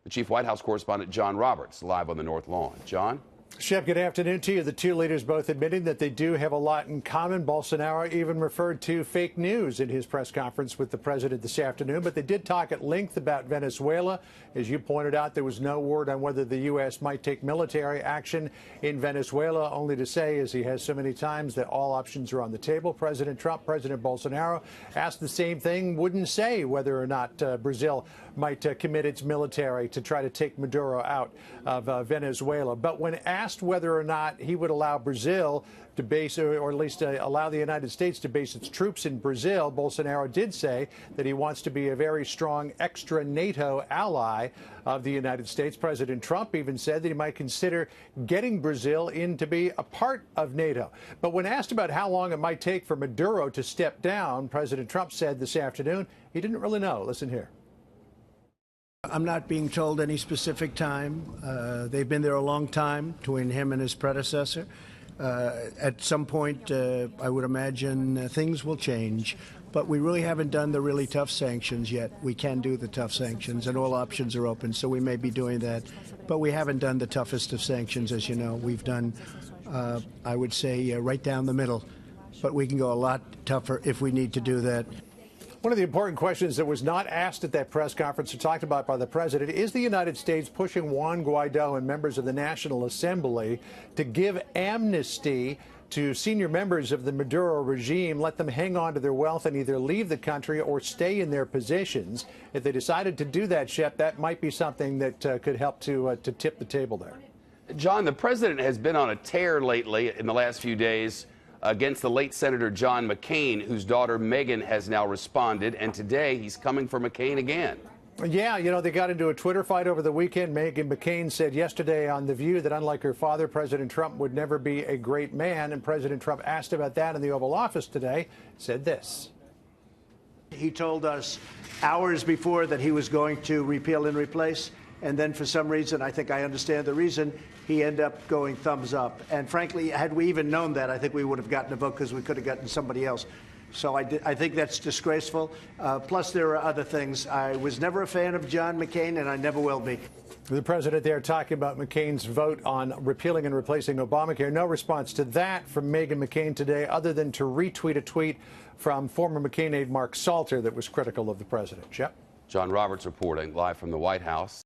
The Chief White House correspondent John Roberts live on the North Lawn. John? Shep, good afternoon to you. The two leaders both admitting that they do have a lot in common. Bolsonaro even referred to fake news in his press conference with the president this afternoon, but they did talk at length about Venezuela. As you pointed out, there was no word on whether the U.S. might take military action in Venezuela, only to say, as he has so many times, that all options are on the table. President Trump, President Bolsonaro asked the same thing, wouldn't say whether or not Brazil might commit its military to try to take Maduro out of Venezuela. But when asked whether or not he would allow Brazil to base, or at least allow the United States to base its troops in Brazil, Bolsonaro did say that he wants to be a very strong extra NATO ally of the United States. President Trump even said that he might consider getting Brazil in to be a part of NATO. But when asked about how long it might take for Maduro to step down, President Trump said this afternoon he didn't really know. Listen here. I'm not being told any specific time. They've been there a long time, between him and his predecessor. At some point, I would imagine things will change, but we really haven't done the really tough sanctions yet. We can do the tough sanctions, and all options are open, so we may be doing that. But we haven't done the toughest of sanctions, as you know. We've done, I would say, right down the middle, but we can go a lot tougher if we need to do that. One of the important questions that was not asked at that press conference or talked about by the president is the United States pushing Juan Guaido and members of the National Assembly to give amnesty to senior members of the Maduro regime, let them hang on to their wealth and either leave the country or stay in their positions. If they decided to do that, Shep, that might be something that could help to tip the table there. John, the president has been on a tear lately in the last few days against the late Senator John McCain, whose daughter Megan has now responded, and today he's coming for McCain again. Yeah, you know, they got into a Twitter fight over the weekend. Megan McCain said yesterday on The View that unlike her father, President Trump would never be a great man, and President Trump asked about that in the Oval Office today, said this. He told us hours before that he was going to repeal and replace, and then for some reason, I think I understand the reason, he ended up going thumbs up. And frankly, had we even known that, I think we would have gotten a vote because we could have gotten somebody else. So I think that's disgraceful. Plus, there are other things. I was never a fan of John McCain, and I never will be. The president there talking about McCain's vote on repealing and replacing Obamacare. No response to that from Megan McCain today, other than to retweet a tweet from former McCain aide Mark Salter that was critical of the president. Yep. John Roberts reporting live from the White House.